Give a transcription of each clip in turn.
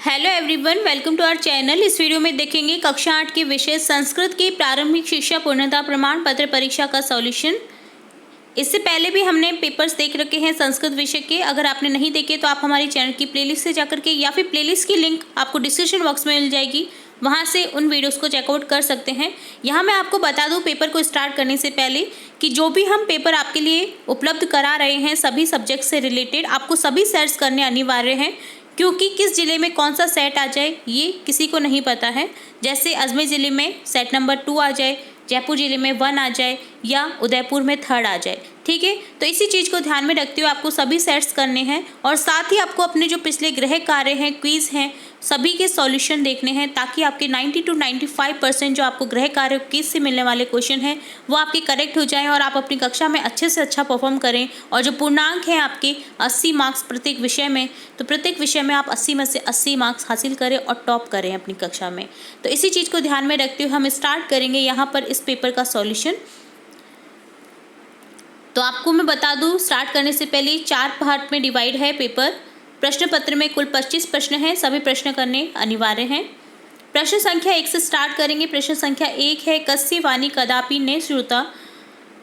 Hello everyone, welcome to our channel. इस video में देखेंगे कक्षा 8 के विषय संस्कृत की प्रारंभिक शिक्षा पूर्णता प्रमाण पत्र परीक्षा का सॉल्यूशन। इससे पहले भी हमने पेपर्स देख रखे हैं संस्कृत विषय के। अगर आपने नहीं देखे तो आप हमारे चैनल की प्लेलिस्ट से जाकर के या फिर प्लेलिस्ट की लिंक आपको डिस्क्रिप्शन बॉक्स में मिल जाएगी, वहाँ से उन वीडियोस को चेकआउट कर सकते हैं। यहाँ मैं आपको बता दूँ पेपर को स्टार्ट करने से पहले कि जो भी हम पेपर आपके लिए उपलब्ध करा रहे हैं सभी सब्जेक्ट से रिलेटेड आपको सभी सेट्स करने अनिवार्य हैं, क्योंकि किस ज़िले में कौन सा सेट आ जाए ये किसी को नहीं पता है। जैसे अजमेर ज़िले में सेट नंबर 2 आ जाए, जयपुर ज़िले में 1 आ जाए या उदयपुर में 3rd आ जाए, ठीक है। तो इसी चीज़ को ध्यान में रखते हुए आपको सभी सेट्स करने हैं और साथ ही आपको अपने जो पिछले गृह कार्य हैं, क्विज़ हैं, सभी के सॉल्यूशन देखने हैं, ताकि आपके 90 to 95% जो आपको गृह कार्य क्विज़ से मिलने वाले क्वेश्चन हैं वो आपके करेक्ट हो जाएं और आप अपनी कक्षा में अच्छे से अच्छा परफॉर्म करें। और जो पूर्णांक हैं आपके 80 मार्क्स प्रत्येक विषय में, तो प्रत्येक विषय में आप 80 में से 80 मार्क्स हासिल करें और टॉप करें अपनी कक्षा में। तो इसी चीज़ को ध्यान में रखते हुए हम स्टार्ट करेंगे यहाँ पर इस पेपर का सॉल्यूशन। तो आपको मैं बता दूं, स्टार्ट करने से पहले 4 पार्ट में डिवाइड है पेपर। प्रश्न पत्र में कुल 25 प्रश्न हैं, सभी प्रश्न करने अनिवार्य हैं। प्रश्न संख्या 1 से स्टार्ट करेंगे। प्रश्न संख्या 1 है कस्य वाणी कदापि न श्रुता।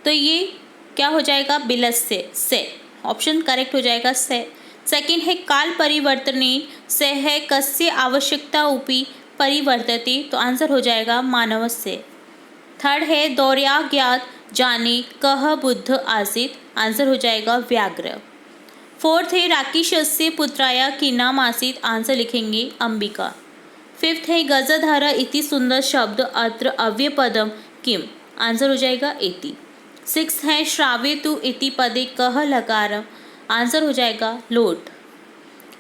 तो ये क्या हो जाएगा? बिलस्य से, ऑप्शन करेक्ट हो जाएगा से। सेकंड है काल परिवर्तने से है कस्य आवश्यकता उपि परिवर्तते। तो आंसर हो जाएगा मानव से। थर्ड है दौर्या ज्ञात जाने कह बुद्ध आसीत। आंसर हो जाएगा व्याघ्र। फोर्थ है राकेशस्य पुत्राया की नाम आसीत। आंसर लिखेंगे अंबिका। फिफ्थ है गजधर इति सुंदर शब्द अत्र अव्यपदम किम। आंसर हो जाएगा इति। सिक्स है श्रावेतु इति पदे कह लकार। आंसर हो जाएगा लोट।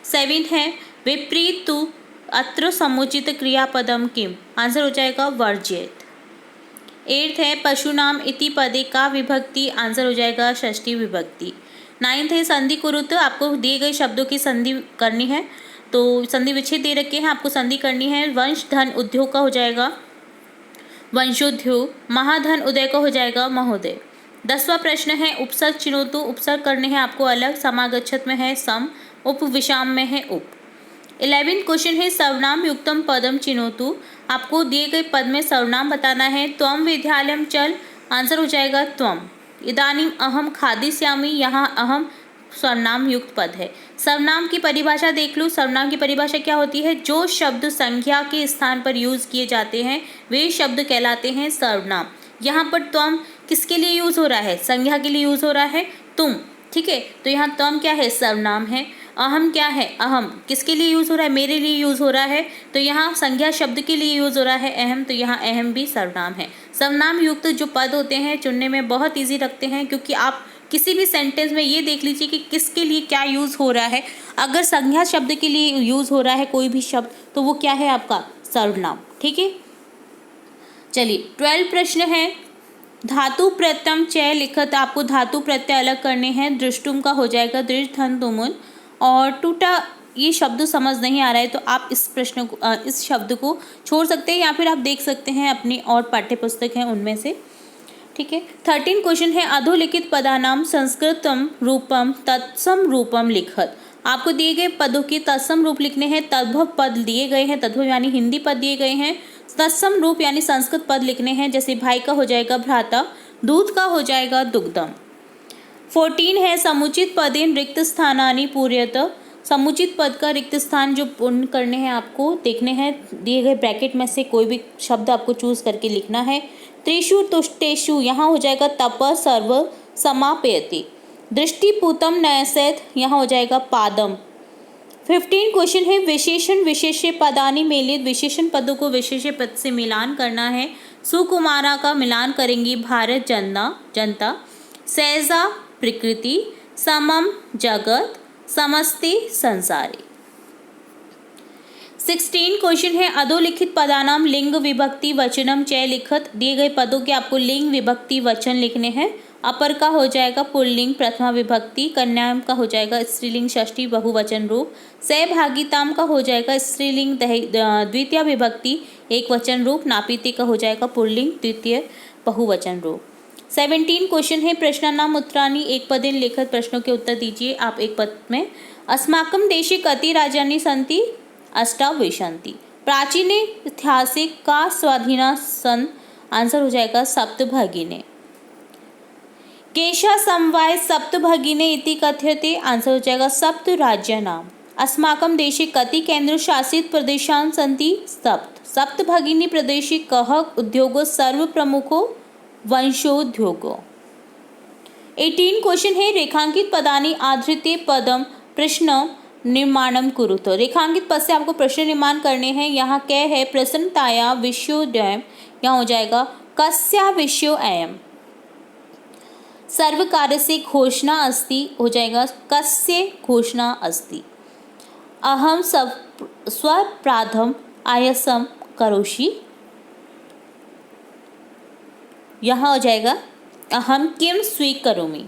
सेवेंथ है विपरीतु अत्र समुचित क्रियापदम किम। आंसर हो जाएगा वर्जित। एट्थ है पशुनाम इति पदे का विभक्ति। आंसर हो जाएगा षष्ठी विभक्ति। नाइन्थ है संधि कुरुत। आपको दिए गए शब्दों की संधि करनी है, तो संधि विच्छेद दे रखे हैं, आपको संधि करनी है। वंश धन उद्योग का हो जाएगा वंशोद्योग। महाधन उदय का हो जाएगा महोदय। 10वां प्रश्न है उपसर्ग चिनोतु। उपसर्ग करने हैं आपको अलग। समागच्छत में है सम, उपविशाम में है उप। 11th क्वेश्चन है सर्वनाम युक्तम पदम चिनोतु। आपको दिए गए पद में सर्वनाम बताना है। त्वम विद्यालयम चल। आंसर हो जाएगा त्वम। इदानीम अहम खादिष्यामि। यहाँ अहम सर्वनाम युक्त पद है। सर्वनाम की परिभाषा देख लो। सर्वनाम की परिभाषा क्या होती है? जो शब्द संज्ञा के स्थान पर यूज किए जाते हैं वे शब्द कहलाते हैं सर्वनाम। यहाँ पर त्वम किसके लिए यूज हो रहा है? संज्ञा के लिए यूज हो रहा है, तुम, ठीक है। तो यहाँ त्वम क्या है? सर्वनाम है। अहम क्या है? अहम किसके लिए यूज़ हो रहा है? मेरे लिए यूज़ हो रहा है। तो यहाँ संज्ञा शब्द के लिए यूज़ हो रहा है अहम, तो यहाँ अहम भी सर्वनाम है। सर्वनाम युक्त जो पद होते हैं चुनने में बहुत इजी रखते हैं, क्योंकि आप किसी भी सेंटेंस में ये देख लीजिए कि किसके लिए क्या यूज़ हो रहा है। अगर संज्ञा शब्द के लिए यूज़ हो रहा है कोई भी शब्द, तो वो क्या है? आपका सर्वनाम, ठीक है। चलिए 12 प्रश्न है धातु प्रत्यम चय लिखत। आपको धातु प्रत्यय अलग करने हैं। दृष्टुम का हो जाएगा दृढ़ धन तुमुन। और टूटा ये शब्द समझ नहीं आ रहा है तो आप इस प्रश्न को इस शब्द को छोड़ सकते हैं या फिर आप देख सकते हैं अपनी और पाठ्य पुस्तक हैं उनमें से, ठीक है। 13 क्वेश्चन है अधोलिखित पदानाम संस्कृतम रूपम तत्सम रूपम लिखत। आपको दिए गए पदों के तत्सम रूप लिखने हैं। तद्भव पद दिए गए हैं, तद्भव यानी हिंदी पद दिए गए हैं। तत्सम रूप यानी संस्कृत पद लिखने हैं। जैसे भाई का हो जाएगा भ्राता, दूध का हो जाएगा दुग्धम। 14 है समुचित पदेन रिक्त स्थानानि पूर्यत। समुचित पद का रिक्त स्थान जो पूर्ण करने हैं आपको देखने हैं। दिए गए ब्रैकेट में से कोई भी शब्द आपको चूज करके लिखना है। त्रिषु तुष्टेषु यहाँ हो जाएगा तप सर्व समापयति। दृष्टिपूतम नयसेत यहाँ हो जाएगा पादम। 15 क्वेश्चन है विशेषण विशेष्य पदानि मेलित। विशेषण पदों को विशेष्य पद से मिलान करना है। सुकुमारा का मिलान करेंगी भारत जनता। सहजा प्रकृति, समम जगत, समस्ते संसारे। 16 क्वेश्चन है अधोलिखित पदानाम लिंग विभक्ति वचनम चय लिखत। दिए गए पदों के आपको लिंग विभक्ति वचन लिखने हैं। अपर का हो जाएगा पुल्लिंग प्रथमा विभक्ति। कन्याम का हो जाएगा स्त्रीलिंग षष्ठी बहुवचन रूप। सहभागिताम का हो जाएगा स्त्रीलिंग द्वितीय विभक्ति एक वचन रूप। नापीते का हो जाएगा पुल्लिंग द्वितीय बहुवचन रूप। 17 क्वेश्चन है प्रश्नानाम उत्तराणि एक पदेन लिखत। प्रश्नों के उत्तर दीजिए आप एक पद में। अस्माकं देशे कति राज्यानि सन्ति। अष्टाविशन्ति। प्राचीन इतिहासे का स्वाधीना सन, आंसर हो जाएगा सप्तभगिने। केशा समवाय सप्तभगिने इति कथ्यते, आंसर हो जाएगा सप्त राज्यानाम। अस्माकं देशे कति केन्द्रशासित प्रदेशाः सन्ति, सप्त। सप्तभगिनी प्रदेशे कः उद्योगो सर्वप्रमुखो, वंशोद्योगो। 18 क्वेश्चन है, रेखांकित पदानि आधृत्य पदम प्रश्न निर्माणम कुरुतो। रेखांकित पद से आपको प्रश्न निर्माण करने हैं। यहाँ क्या है, प्रसन्नताया विषयोदयम्, यहाँ हो जाएगा कस्या विषयो अयम्। सर्वकारस्य घोषणा अस्ति, हो जाएगा कस्य घोषणा अस्ति। अहम स्वपराधम आयासम करोषि, यहाँ हो जाएगा अहम किम स्वीकरोमि।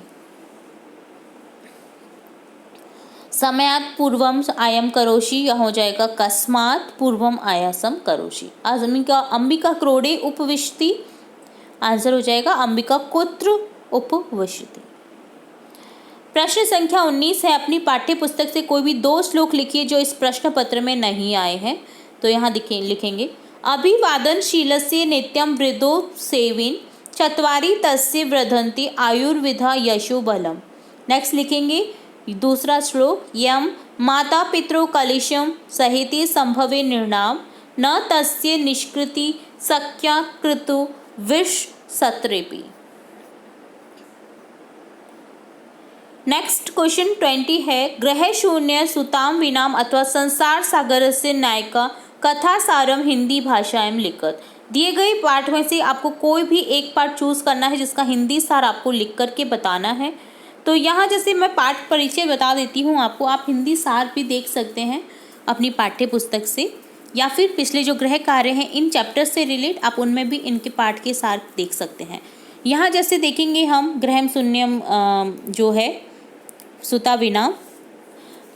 समयात् पूर्वम आयम करोषि, यहाँ हो जाएगा कस्मात् पूर्वम आयासम करोषि। अंबिका क्रोडे उपविशति, आंसर हो जाएगा अंबिका कुत्र उपविशति। प्रश्न संख्या 19 है, अपनी पाठ्य पुस्तक से कोई भी 2 श्लोक लिखिए जो इस प्रश्न पत्र में नहीं आए हैं। तो यहाँ लिखेंगे अभिवादनशीलस्य नित्यं वृद्धो सेविन चत्वारि तस्य वृद्धन्ति आयुर्विधा यशो बलम। नेक्स्ट लिखेंगे दूसरा श्लोक, यम माता पितरो कलिशम सहिते संभवे निर्णाम न तस्य निष्कृति सख्या कृतु विष सत्रेपि। नेक्स्ट क्वेश्चन 20 है, ग्रह शून्य सुताम विनाम अथवा संसार सागर से नायिका कथा सारम हिंदी भाषा में लिखत। दिए गए पाठ में से आपको कोई भी एक पाठ चूज करना है जिसका हिंदी सार आपको लिख करके बताना है। तो यहाँ जैसे मैं पाठ परिचय बता देती हूँ आपको, आप हिंदी सार भी देख सकते हैं अपनी पाठ्य पुस्तक से, या फिर पिछले जो गृह कार्य हैं इन चैप्टर से रिलेट आप उनमें भी इनके पाठ के सार देख सकते हैं। यहाँ जैसे देखेंगे हम ग्रहम शून्यम जो है सुता विना,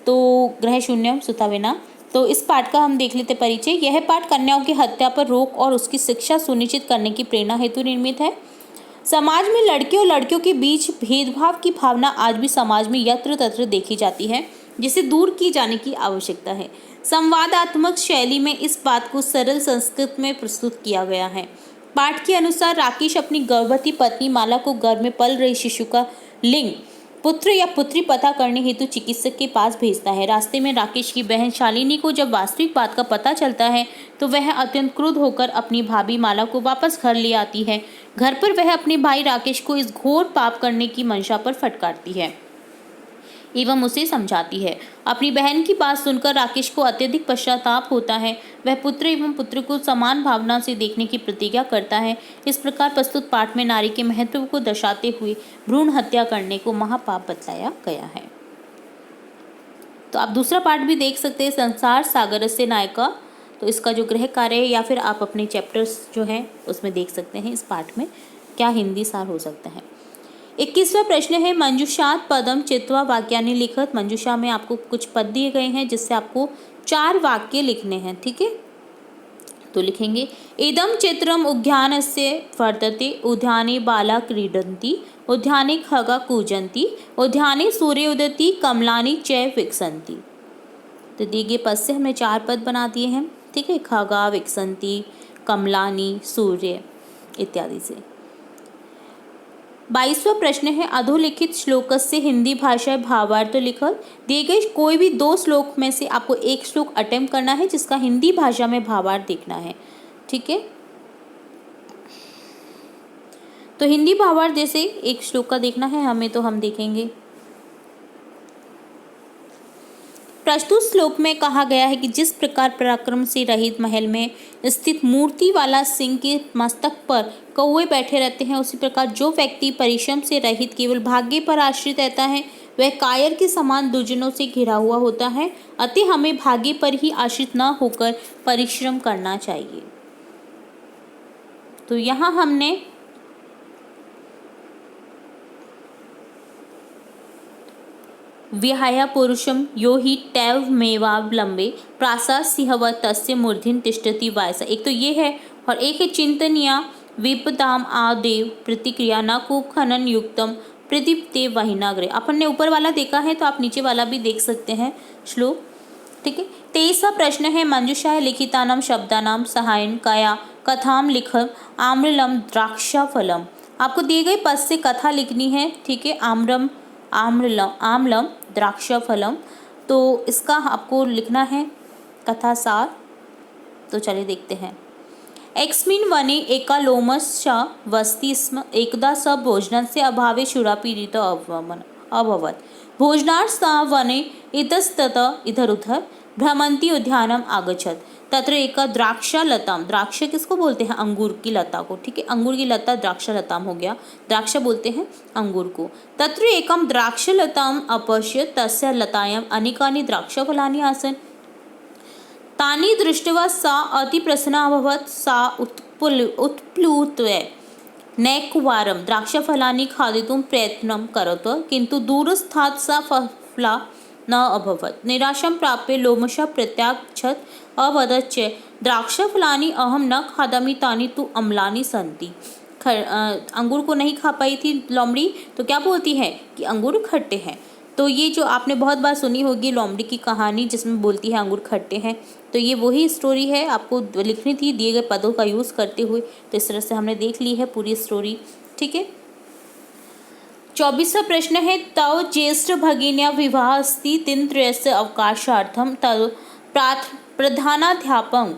तो ग्रह शून्यम सुता विना, तो इस पाठ का हम देख लेते परिचय। यह पाठ कन्याओं की हत्या पर रोक और उसकी शिक्षा सुनिश्चित करने की प्रेरणा हेतु निर्मित है। समाज में लड़के और लड़कियों के बीच भेदभाव की भावना आज भी समाज में यत्र तत्र देखी जाती है, जिसे दूर की जाने की आवश्यकता है। संवादात्मक शैली में इस बात को सरल संस्कृत में प्रस्तुत किया गया है। पाठ के अनुसार राकेश अपनी गर्भवती पत्नी माला को गर्भ में पल रही शिशु का लिंग पुत्र या पुत्री पता करने हेतु चिकित्सक के पास भेजता है। रास्ते में राकेश की बहन शालिनी को जब वास्तविक बात का पता चलता है तो वह अत्यंत क्रुद्ध होकर अपनी भाभी माला को वापस घर ले आती है। घर पर वह अपने भाई राकेश को इस घोर पाप करने की मंशा पर फटकारती है एवं उसे समझाती है। अपनी बहन की बात सुनकर राकेश को अत्यधिक पश्चाताप होता है। वह पुत्र एवं पुत्र को समान भावना से देखने की प्रतिज्ञा करता है। इस प्रकार प्रस्तुत पाठ में नारी के महत्व को दर्शाते हुए भ्रूण हत्या करने को महापाप बतलाया गया है। तो आप दूसरा पाठ भी देख सकते हैं, संसार सागर से नायिका। तो इसका जो गृह कार्य है या फिर आप अपने चैप्टर्स जो हैं उसमें देख सकते हैं इस पाठ में क्या हिंदी सार हो सकता है। 21वां प्रश्न है, मंजूषात पदम चित्वा वाक्यानि लिखत। मंजूषा में आपको कुछ पद दिए गए हैं जिससे आपको 4 वाक्य लिखने हैं, ठीक है। तो लिखेंगे इदम चित्रम उद्यानस्य वर्तते, उद्याने बाला क्रीडन्ति, उद्याने खगा कूजन्ति, उद्याने सूर्य उदति, कमलानि च विकसन्ति। तो दिए गए पद से हमने 4 पद बना दिए हैं, ठीक है। खगा, विकसन्ति, कमलानि, सूर्य इत्यादि से। 22वां प्रश्न है, अधोलिखित श्लोकस्य हिंदी भाषा भावार्थ लिखत। दिए गए कोई भी 2 श्लोक में से आपको एक श्लोक अटेम्प्ट करना है जिसका हिंदी भाषा में भावार्थ देखना है, ठीक है। तो हिंदी भावार्थ जैसे एक श्लोक का देखना है हमें, तो हम देखेंगे। प्रस्तुत श्लोक में कहा गया है कि जिस प्रकार पराक्रम से रहित महल में स्थित मूर्ति वाला सिंह के मस्तक पर कौवे बैठे रहते हैं, उसी प्रकार जो व्यक्ति परिश्रम से रहित केवल भाग्य पर आश्रित रहता है वह कायर के समान दुर्जनों से घिरा हुआ होता है। अतः हमें भाग्य पर ही आश्रित न होकर परिश्रम करना चाहिए। तो यहाँ हमने विहाय पुरुषम यो ही टैव मेवावलंबे प्रासा सिंहवत तस्य मूर्धिन तिष्ठति वायसा। एक तो ये है, और एक है चिंतनिया विपदाम आदेव प्रतिक्रिया न कूप खनन युक्तम प्रदीप्ते वहिनाग्रे। अपन ने ऊपर वाला देखा है तो आप नीचे वाला भी देख सकते हैं श्लोक, ठीक है। 23वां प्रश्न है मंजूषा लिखितानां शब्दानां सहायेन कया कथां लिख आम्रलम द्राक्षाफलम। आपको दिए गए पद से कथा लिखनी है, ठीक है। आम्रलम द्राक्षाफलम, तो इसका आपको लिखना है कथा सार। तो चलिए देखते हैं। एकस्मिन् वने एका लोमशा वसति स्म। एकदा स भोजनस्य अभावे क्षुधापीडितो अभवत्। भोजनार्थ सा वने इतस्ततः इधर-उधर भ्रमन्ती उद्यानम् आगच्छत्। तत्र एका द्राक्षालताम, द्राक्ष किसको बोलते हैं? अंगूर की लता को, ठीक है। अंगूर की लता द्राक्षालताम हो गया, द्राक्षा बोलते हैं अंगूर को। तत्र एकम द्राक्षालताम अपश्यत् तस्य लतायाम् अनेकानि द्राक्षाफलानि आसन्। तानि दृष्ट्वा सा अतिप्रसन्ना अभवत्। सा उत्प्लुत्य नैकवारं द्राक्षाफलानि खादितुं प्रयत्नं करोत्, किन्तु दूरस्थात् सा सफला न अभवत्। निराशां प्राप्य लोमशः प्रत्यागच्छत्। अवदत् च द्राक्षाफलानि अहं न खादामि, तानि तु अम्लानि सन्ति। अंगूर को नहीं खा पाई थी लोमड़ी, तो क्या बोलती है कि अंगूर खट्टे हैं। तो ये जो आपने बहुत बार सुनी होगी लोमड़ी की कहानी, जिसमें बोलती है अंगूर खट्टे हैं, तो ये वही स्टोरी है। आपको लिखनी थी दिए गए पदों का यूज़ करते हुए। तो इस तरह से हमने देख ली है पूरी स्टोरी, ठीक है। 24वां प्रश्न है तव ज्येष्ठ भगिन्या विवाह अस्ति दिनत्रयस्य अवकाशार्थं तव प्रधानाध्यापकं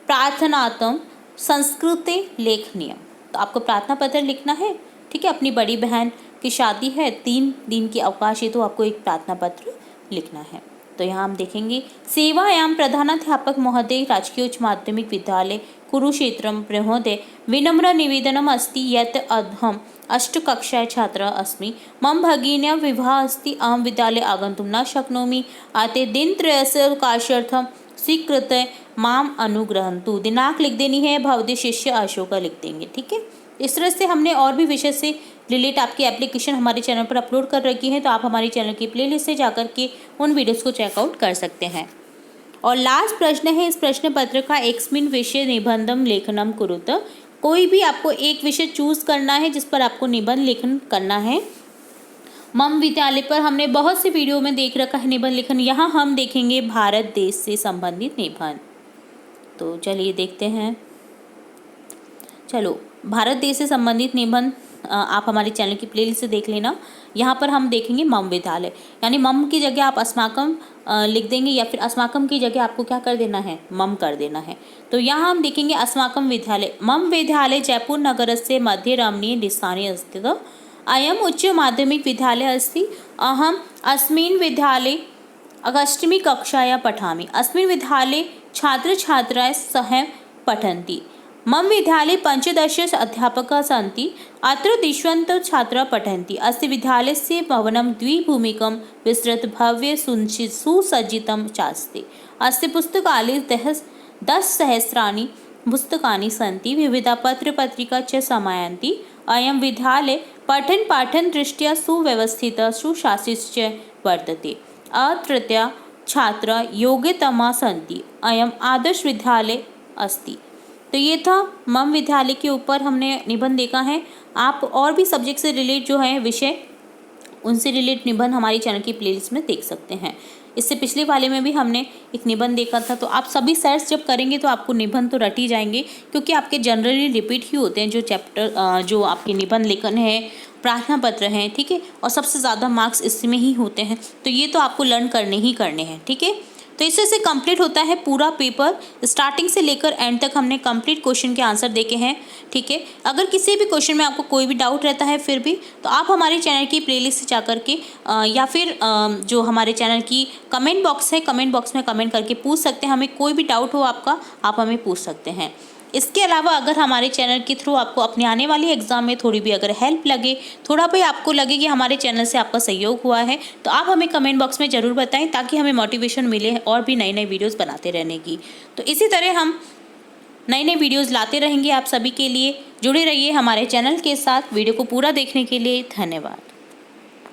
प्रार्थनार्थं संस्कृते लेखनीयम्। तो आपको प्रार्थना पत्र लिखना है, ठीक है। अपनी बड़ी बहन की शादी है, 3 दिन की अवकाश है, तो आपको एक प्रार्थना पत्र लिखना है। तो यहाँ हम देखेंगे सेवायां प्रधानाध्यापक महोदय राजकीय उच्च माध्यमिक विद्यालय कुरुक्षेत्रम महोदय विनम्र निवेदनम अस्ति यत् अहम् अष्टकक्षायाः छात्रः अस्मि। मम भगिन्याः विवाहः अस्ति। अहं विद्यालये आगन्तुं न शक्नोमि। अतः दिनत्रयस्य अवकाशार्थं स्वीकृत्य माम अनुग्रहन्तु। दिनांक लिख देनी है, भवदीय शिष्य अशोक लिख देंगे, ठीक है। इस तरह से हमने और भी विषय से रिलेट आपकी एप्लीकेशन हमारे चैनल पर अपलोड कर रखी है, तो आप हमारे चैनल की प्लेलिस्ट से जाकर के उन वीडियोस को चेकआउट कर सकते हैं। और लास्ट प्रश्न है इस प्रश्न पत्र का, एकस्मिन् विषये निबंधम लेखनम कुरुत। कोई भी आपको एक विषय चूज करना है जिस पर आपको निबंध लेखन करना है। मम विद्यालय पर हमने बहुत से वीडियो में देख रखा है निबंध लेखन। यहाँ हम देखेंगे भारत देश से संबंधित निबंध। तो चलिए देखते हैं। चलो, भारत देश से संबंधित निबंध आप हमारे चैनल की प्लेलिस्ट से देख लेना। यहाँ पर हम देखेंगे मम विद्यालय, यानी मम की जगह आप अस्माकम लिख देंगे, या फिर अस्माकम की जगह आपको क्या कर देना है? मम कर देना है। तो यहाँ हम देखेंगे अस्माकम विद्यालय। मम विद्यालय जयपुर नगरस्य मध्ये रमणीय स्थाने स्थितः अयम् उच्च माध्यमिक विद्यालयः अस्ति। अहम् अस्मिन् विद्यालये अष्टमी कक्षायां पठामि। अस्मिन् विद्यालये छात्र-छात्राः सह पठन्ति। मम विद्यालये 15 अध्यापकाः सन्ति। अत्र दिष्वन्तः छात्राः पठन्ति। अस्य विद्यालयस्य भवनं द्विभूमिकं विस्तृतं भव्य सुसज्जितं चास्ति। अस्य पुस्तकालये 10,000 पुस्तकानि सन्ति। विविधा पत्रपत्रिका च समायान्ति। अयं विद्यालय पठन दृष्ट्या सुव्यवस्थितः सुशासितः च वर्तते। अत्रत्य छात्राः योग्यतमाः सन्ति। अयम् आदर्श विद्यालय अस्ति। तो ये था मम विद्यालय के ऊपर हमने निबंध देखा है। आप और भी सब्जेक्ट से रिलेट जो है विषय, उनसे रिलेट निबंध हमारी चैनल की प्लेलिस्ट में देख सकते हैं। इससे पिछले वाले में भी हमने एक निबंध देखा था। तो आप सभी सर्च जब करेंगे तो आपको निबंध तो रट ही जाएंगे, क्योंकि आपके जनरली रिपीट ही होते हैं जो चैप्टर, जो आपके निबंध लेखन है, प्रार्थना पत्र हैं, ठीक है। और सबसे ज़्यादा मार्क्स इसमें ही होते हैं। तो ये तो आपको लर्न करने ही करने हैं, ठीक है। तो इससे से कंप्लीट होता है पूरा पेपर। स्टार्टिंग से लेकर एंड तक हमने कंप्लीट क्वेश्चन के आंसर देखे हैं, ठीक है। अगर किसी भी क्वेश्चन में आपको कोई भी डाउट रहता है फिर भी, तो आप हमारे चैनल की प्लेलिस्ट से जाकर के या फिर जो हमारे चैनल की कमेंट बॉक्स है, कमेंट बॉक्स में कमेंट करके पूछ सकते हैं। हमें कोई भी डाउट हो आपका, आप हमें पूछ सकते हैं। इसके अलावा अगर हमारे चैनल के थ्रू आपको अपने आने वाली एग्ज़ाम में थोड़ी भी अगर हेल्प लगे, थोड़ा भी आपको लगे कि हमारे चैनल से आपका सहयोग हुआ है, तो आप हमें कमेंट बॉक्स में ज़रूर बताएं, ताकि हमें मोटिवेशन मिले और भी नए नए वीडियोस बनाते रहने की। तो इसी तरह हम नए नए वीडियोस लाते रहेंगे आप सभी के लिए। जुड़े रहिए हमारे चैनल के साथ। वीडियो को पूरा देखने के लिए धन्यवाद।